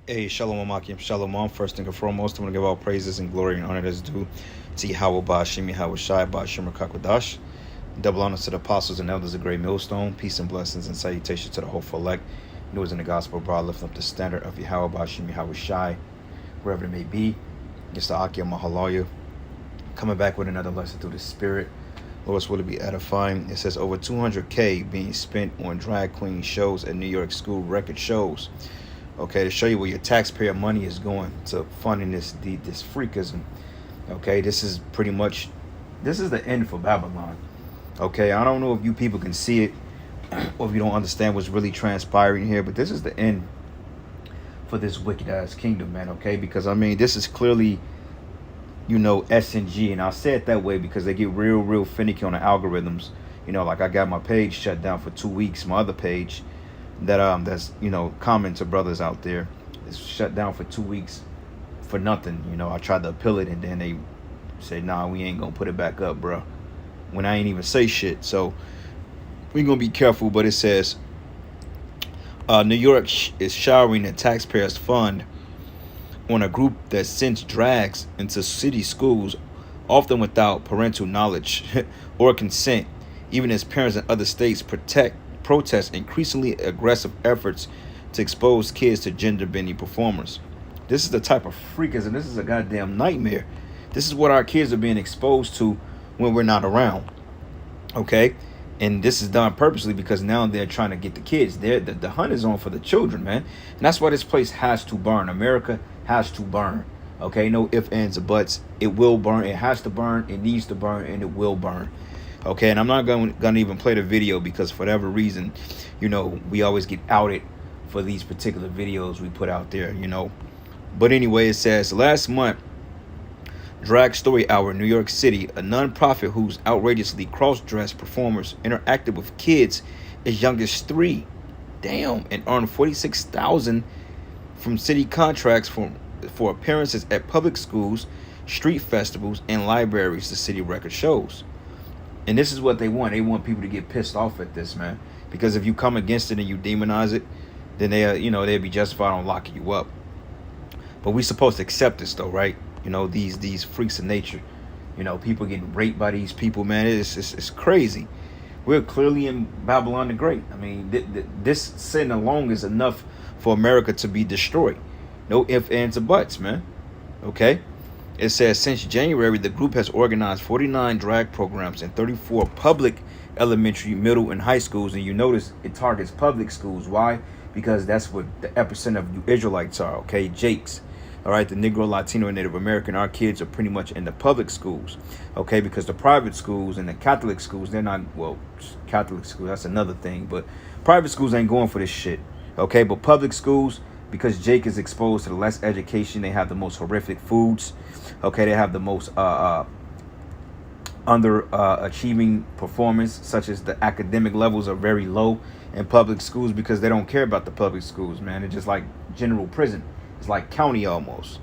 Hey, Shalom Amakim, Shalom. First and foremost, I want to give all praises and glory and honor that's due to Yahweh Ba'ashim, Yahweh Shai, Ba'ashim Rakakwadash. Double honors to the apostles and elders of Great Millstone. Peace and blessings and salutations to the hopeful elect. News in the gospel abroad, lifting up the standard of Yahweh Ba'ashim, Yahweh Shai, wherever it may be. It's the Akia Mahaloya. Coming back with another lesson through the Spirit. Lord's will to be edifying. It says over 200K being spent on drag queen shows at New York school record shows. Okay, to show you where your taxpayer money is going to funding this freakism. Okay, this is the end for Babylon. Okay, I don't know if you people can see it or if you don't understand what's really transpiring here, but this is the end for this wicked ass kingdom, man. Okay, because I mean, this is clearly, SNG, and I'll say it that way because they get real finicky on the algorithms. Like I got my page shut down for 2 weeks, my other page that's common to brothers out there. It's shut down for 2 weeks for nothing. I tried to appeal it and then they said, nah, we ain't gonna put it back up, bro, when I ain't even say shit. So we gonna be careful. But it says New York is showering the taxpayers fund on a group that sends drags into city schools, often without parental knowledge or consent, even as parents in other states protest increasingly aggressive efforts to expose kids to gender-bending performers. This is the type of freakism. This is a goddamn nightmare. This is what our kids are being exposed to when we're not around. Okay? And this is done purposely because now they're trying to get the kids. The hunt is on for the children, man. And that's why this place has to burn. America has to burn. Okay? No ifs, ands, or buts. It will burn. It has to burn. It needs to burn. And it will burn. Okay, and I'm not gonna even play the video because for whatever reason, we always get outed for these particular videos we put out there, But anyway, it says last month, Drag Story Hour in New York City, a nonprofit whose outrageously cross-dressed performers interacted with kids as young as 3, damn, and earned $46,000 from city contracts for appearances at public schools, street festivals, and libraries. The city record shows. And this is what they want. They want people to get pissed off at this, man. Because if you come against it and you demonize it, then they'll be justified on locking you up. But we supposed to accept this, though, right? These freaks of nature. People getting raped by these people, man. It's crazy. We're clearly in Babylon the Great. I mean, this sin alone is enough for America to be destroyed. No ifs, ands, or buts, man. Okay? It says since January, the group has organized 49 drag programs in 34 public elementary, middle, and high schools. And you notice it targets public schools. Why? Because that's what the epicenter of you Israelites are, okay? Jakes, all right? The Negro, Latino, and Native American, our kids are pretty much in the public schools, okay? Because the private schools and the Catholic schools, they're not, well, Catholic schools, that's another thing. But private schools ain't going for this shit, okay? But public schools, because Jake is exposed to the less education, they have the most horrific foods. Okay, they have the most underachieving performance, such as the academic levels are very low in public schools because they don't care about the public schools, man. It's just like general prison. It's like county almost.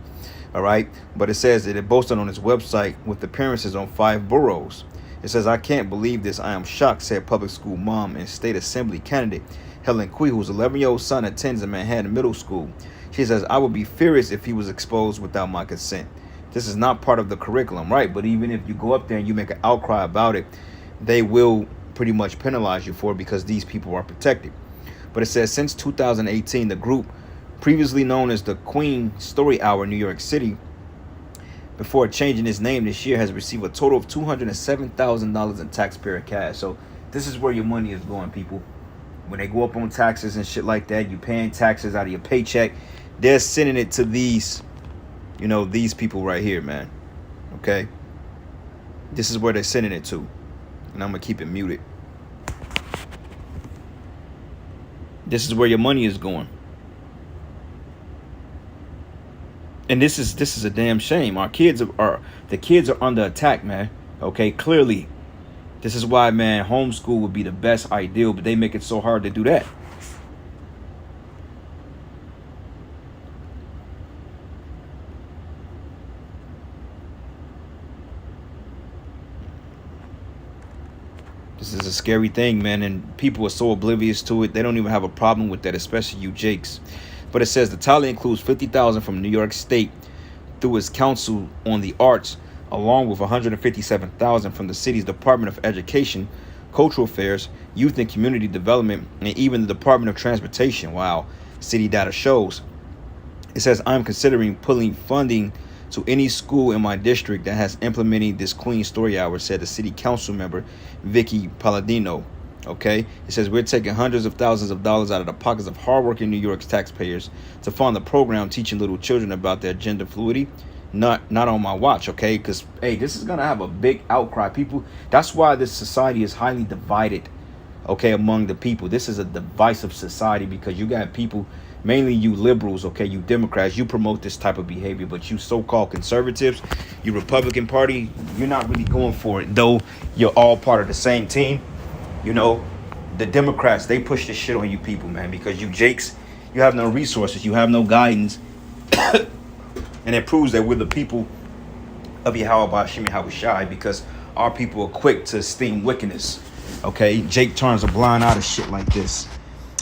All right, but it says that it boasted on its website with appearances on 5 boroughs. It says, "I can't believe this. I am shocked," said public school mom and state assembly candidate Helen Quee, whose 11-year-old son attends a Manhattan middle school. She says, "I would be furious if he was exposed without my consent. This is not part of the curriculum," right? But even if you go up there and you make an outcry about it, they will pretty much penalize you for it because these people are protected. But it says since 2018, the group, previously known as the Queen Story Hour in New York City, before changing its name this year, has received a total of $207,000 in taxpayer cash. So this is where your money is going, people. When they go up on taxes and shit like that, you paying taxes out of your paycheck. They're sending it to these people right here, man. Okay? This is where they're sending it to. And I'm going to keep it muted. This is where your money is going. And this is a damn shame. The kids are under attack, man. Okay? Clearly. This is why, man, homeschool would be the best ideal, but they make it so hard to do that. This is a scary thing, man, and people are so oblivious to it. They don't even have a problem with that, especially you Jakes. But it says the tally includes 50,000 from New York State through its Council on the Arts, along with 157,000 from the city's Department of Education, Cultural Affairs, Youth and Community Development, and even the Department of Transportation. Wow, city data shows. It says, I'm considering pulling funding to any school in my district that has implemented this Queen Story Hour, said the city council member, Vicky Palladino. Okay, it says, we're taking hundreds of thousands of dollars out of the pockets of hardworking New York's taxpayers to fund the program teaching little children about their gender fluidity. Not on my watch, okay? Because, hey, this is going to have a big outcry. People, that's why this society is highly divided, okay, among the people. This is a divisive society because you got people, mainly you liberals, okay, you Democrats, you promote this type of behavior, but you so-called conservatives, you Republican Party, you're not really going for it, though you're all part of the same team. You know, the Democrats, they push this shit on you people, man, because you jakes, you have no resources, you have no guidance, and it proves that we're the people of Yahweh Shemi Hawaii, because our people are quick to esteem wickedness. Okay, Jake turns a blind eye to shit like this.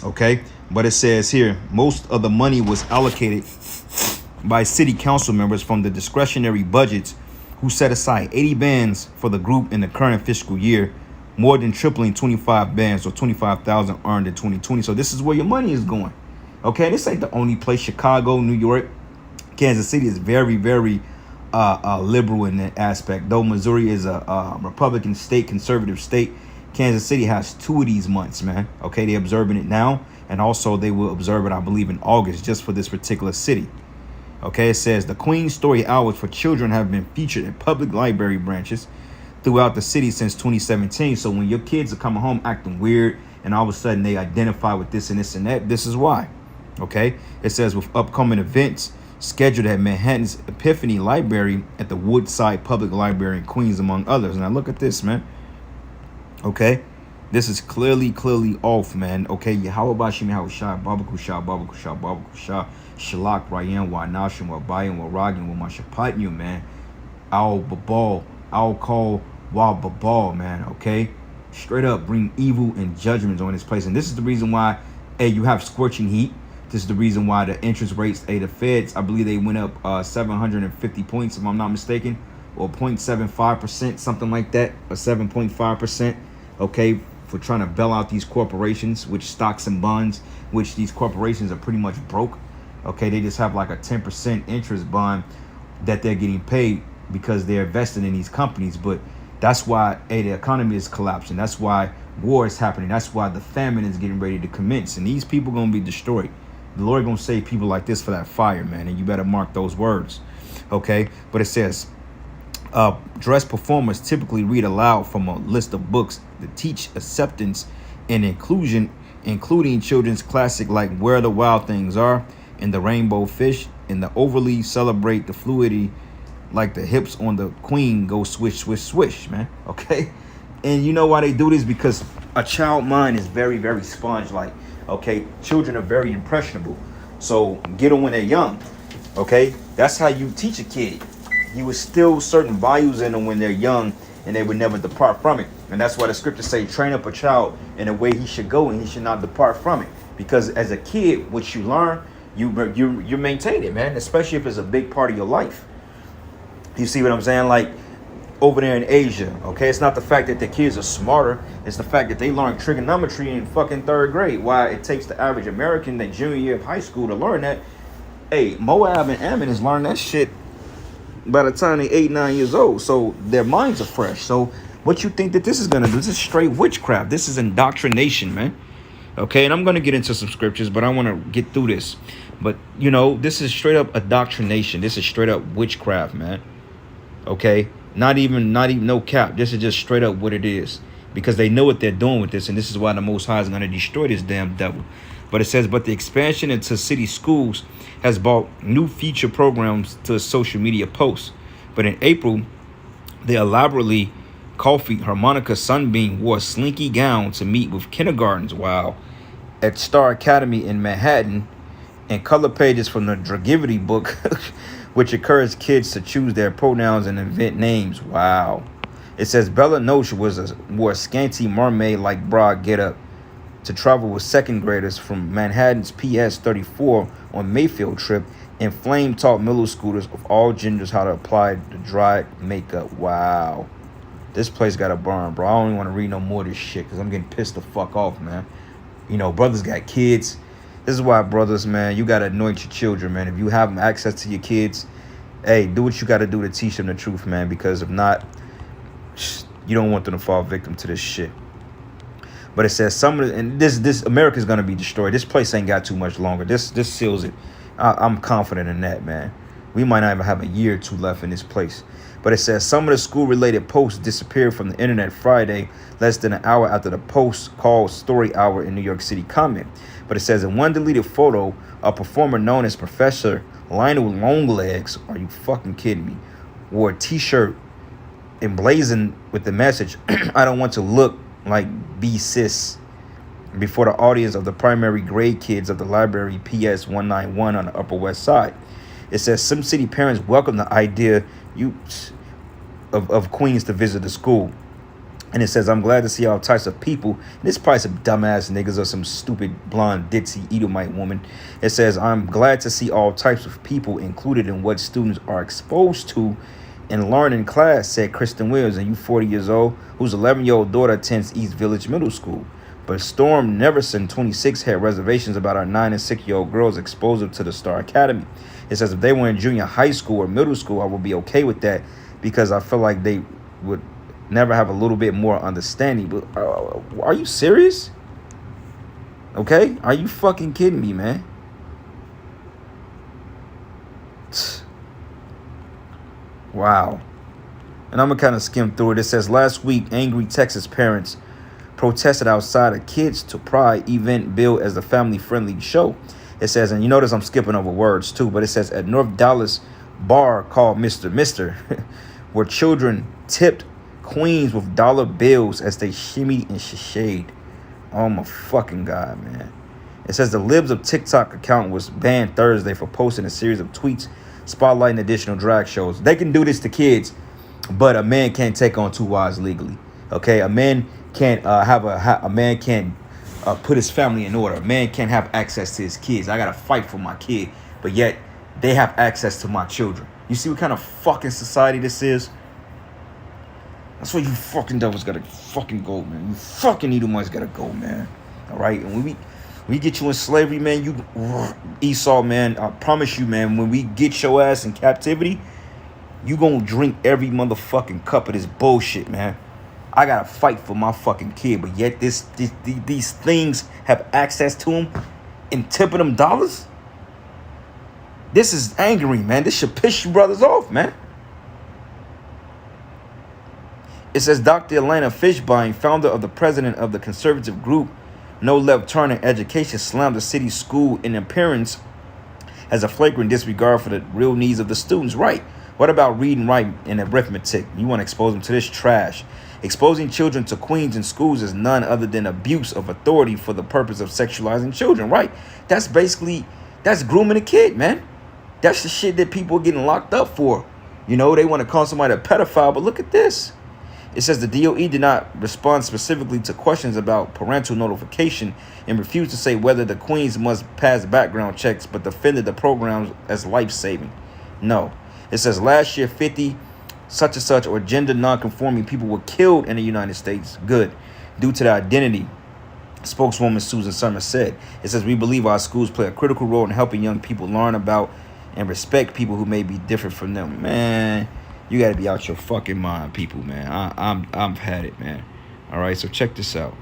Okay, but it says here, most of the money was allocated by city council members from the discretionary budgets, who set aside 80 bands for the group in the current fiscal year, more than tripling 25 bands or 25,000 earned in 2020. So this is where your money is going. Okay, this ain't the only place. Chicago, New York, Kansas City is very, very liberal in that aspect. Though Missouri is a Republican state, conservative state, Kansas City has 2 of these months, man. Okay, they're observing it now, and also they will observe it, I believe, in August, just for this particular city. Okay, it says the Queen Story Hours for children have been featured in public library branches throughout the city since 2017. So when your kids are coming home acting weird and all of a sudden they identify with this and this and that, this is why. Okay, it says with upcoming events scheduled at Manhattan's Epiphany Library at the Woodside Public Library in Queens, among others. Now look at this, man. Okay, this is clearly off, man. Okay, Yahweh Shemi Hawashai, Babakusha, Babakusha, Babakusha, Shalak, Ryan, Wanashim, Wabayan, Waragin, Wamashapatnu, man. Al Babal, Al Call, Wa Babal, man. Okay, straight up bring evil and judgments on this place. And this is the reason why, hey, you have scorching heat. This is the reason why the interest rates, the Feds, I believe they went up 750 points, if I'm not mistaken, or 0.75%, something like that, or 7.5%, okay, for trying to bail out these corporations, which stocks and bonds, which these corporations are pretty much broke, okay? They just have like a 10% interest bond that they're getting paid because they're invested in these companies. But that's why, hey, the economy is collapsing. That's why war is happening. That's why the famine is getting ready to commence. And these people going to be destroyed. The Lord going to save people like this for that fire, man. And you better mark those words. Okay. But it says, dress performers typically read aloud from a list of books that teach acceptance and inclusion, including children's classic like Where the Wild Things Are and The Rainbow Fish, and the overly celebrate the fluidity like the hips on the Queen go swish, swish, swish, man. Okay. And you know why they do this? Because a child mind is very, very sponge-like. Okay, children are very impressionable, so get them when they're young. Okay, that's how you teach a kid. You instill certain values in them when they're young, and they would never depart from it. And that's why the scriptures say, train up a child in a way he should go, and he should not depart from it. Because as a kid, what you learn, you maintain it, man. Especially if it's a big part of your life. You see what I'm saying? Like over there in Asia, okay, it's not the fact that the kids are smarter, it's the fact that they learn trigonometry in fucking 3rd grade. Why it takes the average American that junior year of high school to learn that. Hey, Moab and Ammon is learning that shit by the time they're 8-9 years old, so their minds are fresh. So what you think that this is gonna do? This is straight witchcraft. This is indoctrination, man. Okay, and I'm gonna get into some scriptures, but I want to get through this. But you know, this is straight up indoctrination. This is straight up witchcraft, man. Okay, not even no cap. This is just straight up what it is, because they know what they're doing with this, and this is why the Most High is going to destroy this damn devil. But it says, but the expansion into city schools has brought new feature programs to social media posts. But in April, they elaborately coiffured harmonica Sunbeam wore a slinky gown to meet with kindergartens. Wow. At Star Academy in Manhattan, and color pages from the Dragivity book which encouraged kids to choose their pronouns and invent names. Wow. It says Bella Noche wore a scanty mermaid-like bra getup to travel with second graders from Manhattan's PS 34 on Mayfield trip, and Flame taught middle schoolers of all genders how to apply the dry makeup. Wow. This place got a burn, bro. I don't even want to read no more of this shit because I'm getting pissed the fuck off, man. You know, brothers got kids. This is why, brothers, man, you got to anoint your children, man. If you have access to your kids, hey, do what you got to do to teach them the truth, man. Because if not, you don't want them to fall victim to this shit. But it says some of the, and this America's going to be destroyed. This place ain't got too much longer. This seals it. I'm confident in that, man. We might not even have a year or two left in this place. But it says some of the school-related posts disappeared from the internet Friday, less than an hour after the post called Story Hour in New York City comment. But it says in one deleted photo, a performer known as Professor Lionel Longlegs, are you fucking kidding me, wore a t-shirt emblazoned with the message, I don't want to look like B-Sis, before the audience of the primary grade kids of the library PS 191 on the Upper West Side. It says some city parents welcome the idea of Queens to visit the school. And it says, I'm glad to see all types of people. And this is probably some dumbass niggas or some stupid blonde ditzy Edomite woman. It says, I'm glad to see all types of people included in what students are exposed to and learn in class, said Kristen Williams, and you 40 years old, whose 11-year-old daughter attends East Village Middle School. But Storm Neverson, 26, had reservations about our 9 and 6-year-old girls' exposure to the Star Academy. It says if they were in junior high school or middle school, I would be okay with that because I feel like they would never have a little bit more understanding. But are you serious? Okay? Are you fucking kidding me, man? Wow. And I'm going to kind of skim through it. It says last week, angry Texas parents protested outside a Kids to Pride event billed as a family-friendly show. It says, and you notice I'm skipping over words too, but it says at North Dallas bar called Mr. where children tipped queens with dollar bills as they shimmied and shishayed. Oh my fucking God, man. It says the Libs of TikTok account was banned Thursday for posting a series of tweets spotlighting additional drag shows. They can do this to kids, but a man can't take on two wives legally. Okay, a man can't put his family in order. A man can't have access to his kids. I gotta fight for my kid, but yet they have access to my children. You see what kind of fucking society this is? That's where you fucking devils gotta fucking go, man. You fucking Edomites gotta go, man. All right, and when we get you in slavery, man, you Esau, man, I promise you, man, when we get your ass in captivity, you gonna drink every motherfucking cup of this bullshit, man. I gotta fight for my fucking kid, but yet these things have access to them and tipping them dollars. This is angering, man. This should piss you brothers off, man. It says Dr. Elena Fishbein, founder of the president of the conservative group No Left Turn in Education, slammed the city school in appearance as a flagrant disregard for the real needs of the students. Right. What about reading, writing, and arithmetic? You want to expose them to this trash. Exposing children to queens in schools is none other than abuse of authority for the purpose of sexualizing children, right? That's grooming a kid, man. That's the shit that people are getting locked up for. You know, they want to call somebody a pedophile, but look at this. It says the DOE did not respond specifically to questions about parental notification and refused to say whether the queens must pass background checks, but defended the programs as life-saving. No. It says last year, 50 such and such or gender non-conforming people were killed in the United States. Good. Due to their identity, spokeswoman Susan Summers said. It says we believe our schools play a critical role in helping young people learn about and respect people who may be different from them. Man, you got to be out your fucking mind, people, man. I've had it, man. All right, so check this out.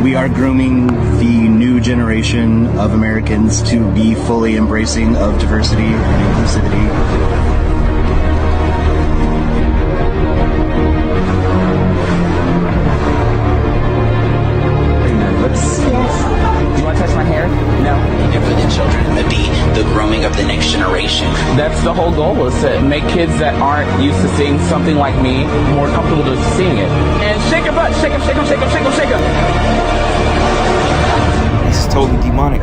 We are grooming the new generation of Americans to be fully embracing of diversity and inclusivity. Of the next generation. That's the whole goal, is to make kids that aren't used to seeing something like me more comfortable to seeing it. And shake your butt, shake them, shake them, shake them, shake them, shake them. This is totally demonic.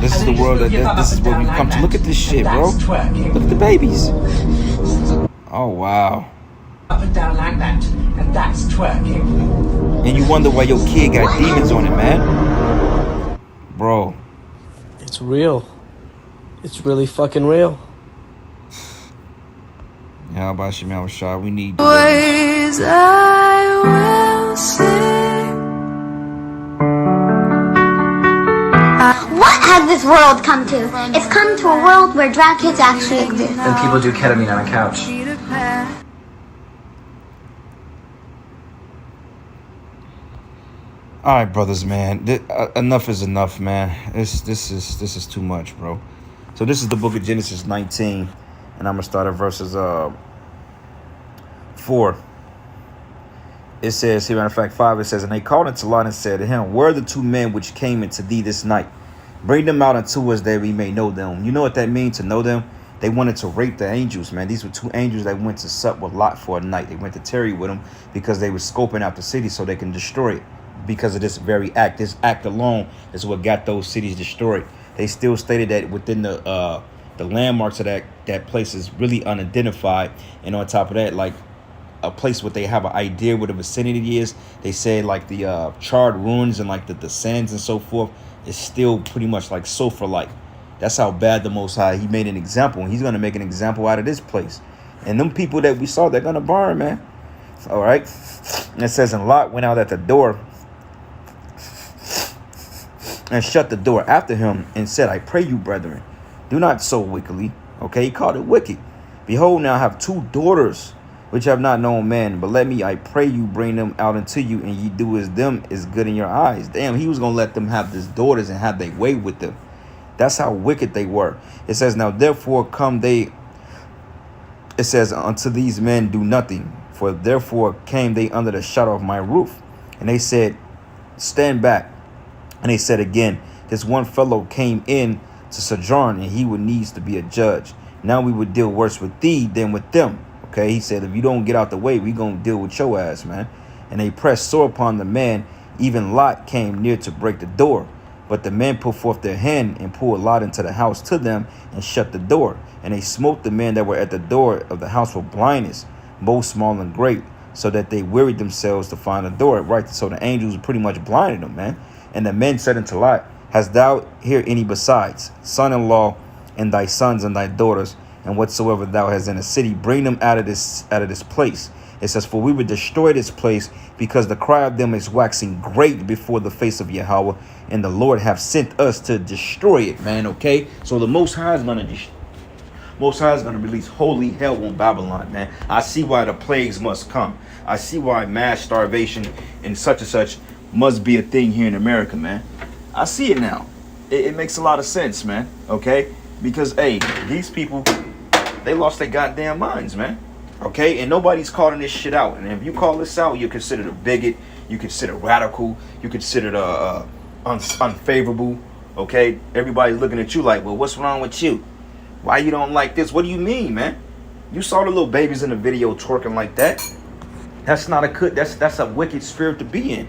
This is the world this is where we've come to. Look at this shit, bro. Look at the babies. Oh wow. Up and down like that, and that's twerking. And you wonder why your kid got demons on it, man. Bro. It's real. It's really fucking real. Yeah, how about Shemal Rashad? We need Ways I will sing. What has this world come to? It's come to a world where drag kids actually exist. And people do ketamine on a couch. All right, brothers, man. Enough is enough, man. This is too much, bro. So this is the book of Genesis 19, and I'm gonna start at verses 4. It says here, matter of fact, 5. It says, and they called unto Lot and said to him, where are the 2 men which came into thee this night? Bring them out unto us that we may know them. You know what that means, to know them? They wanted to rape the angels, man. These were 2 angels that went to sup with Lot for a night. They went to tarry with him because they were scoping out the city so they can destroy it. Because of this very act. This act alone is what got those cities destroyed. They still stated that within the landmarks of that place is really unidentified. And on top of that, like a place where they have an idea what the vicinity is. They say like the charred ruins and like the sands and so forth is still pretty much like sulfur-like. That's how bad the Most High, he made an example. And he's going to make an example out of this place. And them people that we saw, they're going to burn, man. All right. And it says, and Lot went out at the door and shut the door after him and said, I pray you, brethren, do not so wickedly. Okay, he called it wicked. Behold, now I have 2 daughters which have not known man, but let me, I pray you, bring them out unto you, and ye do as them is good in your eyes. Damn, he was going to let them have these daughters and have their way with them. That's how wicked they were. It says, now therefore come they, it says, unto these men do nothing, for therefore came they under the shadow of my roof. And they said, stand back. And they said again, this one fellow came in to sojourn, and he would needs to be a judge. Now we would deal worse with thee than with them. Okay, he said, if you don't get out the way, we gonna deal with your ass, man. And they pressed sore upon the man. Even Lot came near to break the door. But the men put forth their hand and pulled Lot into the house to them and shut the door. And they smote the men that were at the door of the house with blindness, both small and great, so that they wearied themselves to find the door. Right, so the angels pretty much blinded them, man. And the men said unto Lot, hast thou here any besides, son-in-law, and thy sons and thy daughters, and whatsoever thou hast in the city, bring them out of this place. It says, for we would destroy this place, because the cry of them is waxing great before the face of Yahweh, and the Lord have sent us to destroy it, man. Okay, so the Most High is gonna release holy hell on Babylon, man. I see why the plagues must come. I see why mass starvation and such must be a thing here in America, man. I see it now. It makes a lot of sense, man. Okay, because hey, these people, they lost their goddamn minds, man. Okay, and nobody's calling this shit out. And if you call this out, you're considered a bigot. You consider radical. You consider unfavorable. Okay, everybody's looking at you like, well, what's wrong with you? Why you don't like this? What do you mean, man? You saw the little babies in the video twerking like that. That's not a good. That's a wicked spirit to be in.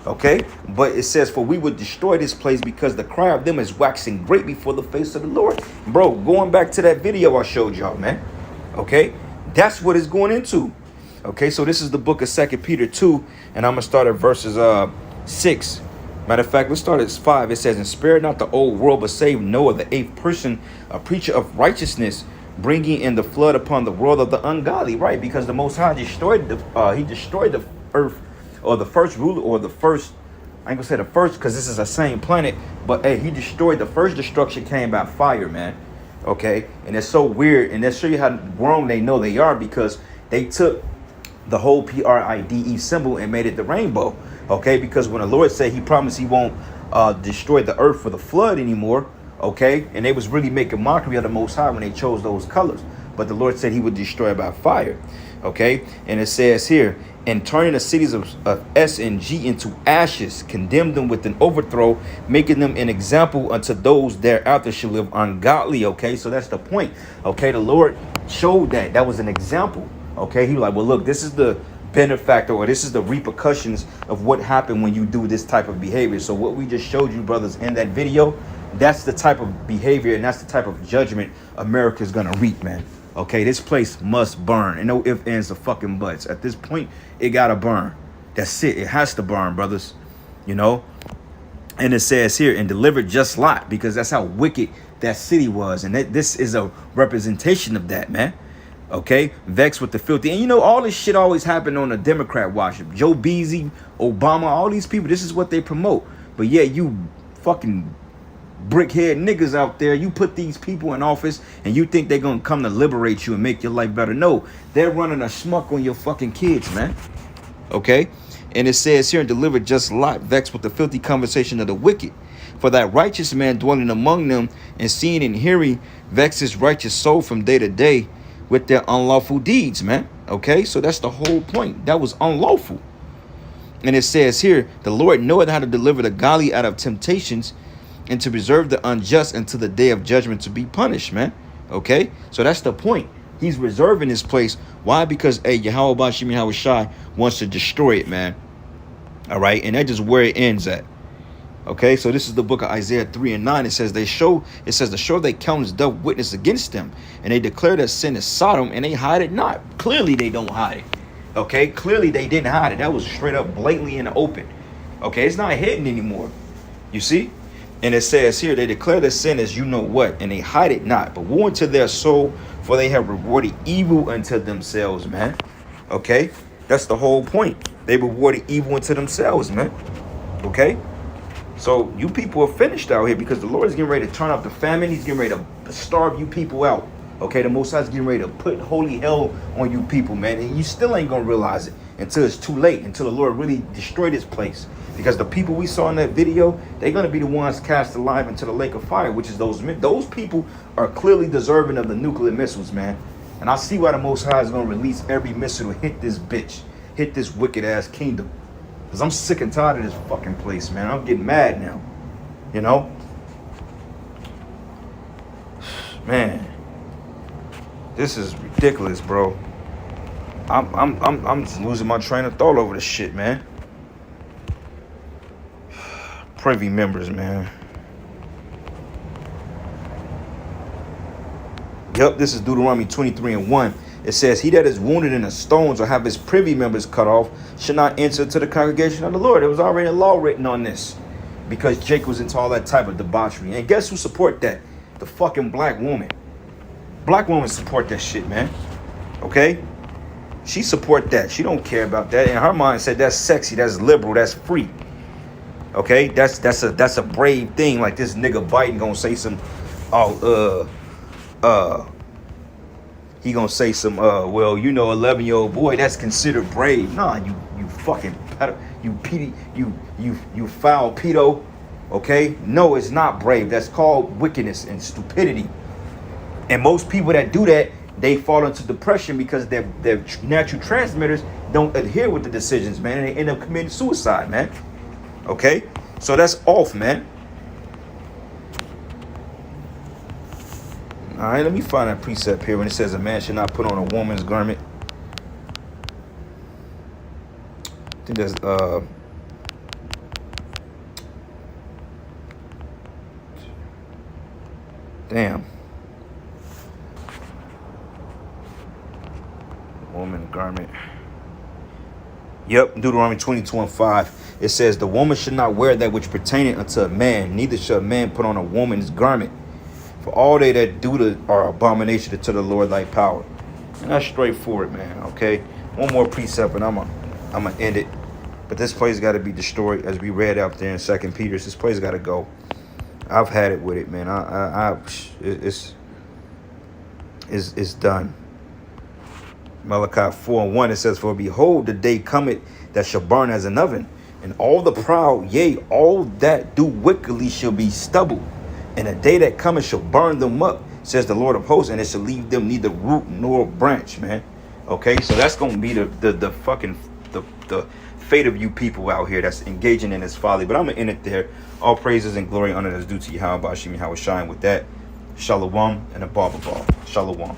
Okay, but it says, for we would destroy this place, because the cry of them is waxing great before the face of the Lord. Bro, going back to that video I showed y'all, man. Okay, that's what it's going into. Okay, so this is the book of 2 Peter 2, and I'm gonna start at verses 6. Matter of fact, let's start at 5. It says, and spare not the old world, but save Noah, the 8th person, a preacher of righteousness, bringing in the flood upon the world of the ungodly. Right, because the Most High destroyed the earth, or the first ruler, or the first, I ain't gonna say the first because this is the same planet, but hey, he destroyed, the first destruction came by fire, man. Okay, and it's so weird, and that show you how wrong they know they are, because they took the whole PRIDE symbol and made it the rainbow. Okay, because when the Lord said he promised he won't destroy the earth for the flood anymore, okay, and they was really making mockery of the Most High when they chose those colors, but the Lord said he would destroy it by fire. Okay, and it says here, and turning the cities of S and G into ashes, condemned them with an overthrow, making them an example unto those thereafter shall live ungodly. Okay, so that's the point. Okay, the Lord showed that was an example. Okay, he was like, well, look, this is the benefactor, or this is the repercussions of what happened when you do this type of behavior. So what we just showed you, brothers, in that video, that's the type of behavior and that's the type of judgment America is gonna reap, man. Okay, this place must burn. And no ifs, ands, or fucking buts. At this point, it gotta burn. That's it. It has to burn, brothers. You know? And it says here, and delivered just Lot, because that's how wicked that city was. And this is a representation of that, man. Okay? Vexed with the filthy. And you know, all this shit always happened on the Democrat watch. Joe Beasy, Obama, all these people, this is what they promote. But yeah, you fucking brickhead niggas out there, you put these people in office and you think they're gonna come to liberate you and make your life better. No, they're running a schmuck on your fucking kids, man. Okay? And it says here, and delivered just Lot, vexed with the filthy conversation of the wicked. For that righteous man dwelling among them, and seeing and hearing, vexed his righteous soul from day to day with their unlawful deeds, man. Okay? So that's the whole point. That was unlawful. And it says here, the Lord knoweth how to deliver the godly out of temptations, and to preserve the unjust until the day of judgment to be punished, man. Okay? So that's the point. He's reserving his place. Why? Because, hey, Yahweh Bashim Yahweh Shai wants to destroy it, man. All right? And that's just where it ends at. Okay? So this is the book of Isaiah 3 and 9. It says, to show their countenance doth witness against them, and they declare their sin is Sodom, and they hide it not. Clearly, they don't hide it. Okay? Clearly, they didn't hide it. That was straight up blatantly in the open. Okay? It's not hidden anymore. You see? And it says here, they declare their sin as you know what, and they hide it not. But woe unto their soul, for they have rewarded evil unto themselves, man. Okay? That's the whole point. They rewarded evil unto themselves, man. Okay? So you people are finished out here, because the Lord is getting ready to turn up the famine. He's getting ready to starve you people out. Okay? The Most High is getting ready to put holy hell on you people, man. And you still ain't going to realize it until it's too late, until the Lord really destroy this place. Because the people we saw in that video, they're going to be the ones cast alive into the lake of fire, which is those people are clearly deserving of the nuclear missiles, man. And I see why the Most High is going to release every missile to hit this bitch, hit this wicked ass kingdom. Because I'm sick and tired of this fucking place, man. I'm getting mad now, you know? Man, this is ridiculous, bro. I'm just losing my train of thought over this shit, man. Privy members, man. Yep, this is Deuteronomy 23 and 1. It says, he that is wounded in the stones or have his privy members cut off should not enter to the congregation of the Lord. There was already a law written on this, because Jake was into all that type of debauchery. And guess who support that? The fucking black woman. Black women support that shit, man. Okay? She support that. She don't care about that. In her mind, said that's sexy, that's liberal, that's free. Okay, that's a brave thing. Like this nigga Biden gonna say some, he gonna say some, well, you know, 11-year-old boy, that's considered brave. Nah, you fucking pedo, you foul pedo. Okay, no, it's not brave. That's called wickedness and stupidity. And most people that do that, they fall into depression because their natural transmitters don't adhere with the decisions, man, and they end up committing suicide, man. Okay, so that's off, man. All right, let me find that precept here when it says a man should not put on a woman's garment. I think that's damn. Woman garment. Yep, Deuteronomy 22 and 5. It says, the woman should not wear that which pertaineth unto a man, neither shall a man put on a woman's garment. For all they that do are abomination to the Lord thy power. And that's straightforward, man, okay? One more precept and I'm gonna end it. But this place got to be destroyed, as we read out there in 2 Peter. This place got to go. I've had it with it, man. It's done. Malachi 4 and 1, it says, for behold, the day cometh that shall burn as an oven, and all the proud, yea, all that do wickedly shall be stubble. And the day that cometh shall burn them up, says the Lord of hosts, and it shall leave them neither root nor branch, man. Okay, so that's gonna be the fucking fate of you people out here that's engaging in this folly. But I'm gonna end it there. All praises and glory and honor that's due to Yahweh Bashim Yahweh Shine. With that, Shalom and a Baba. Shalom.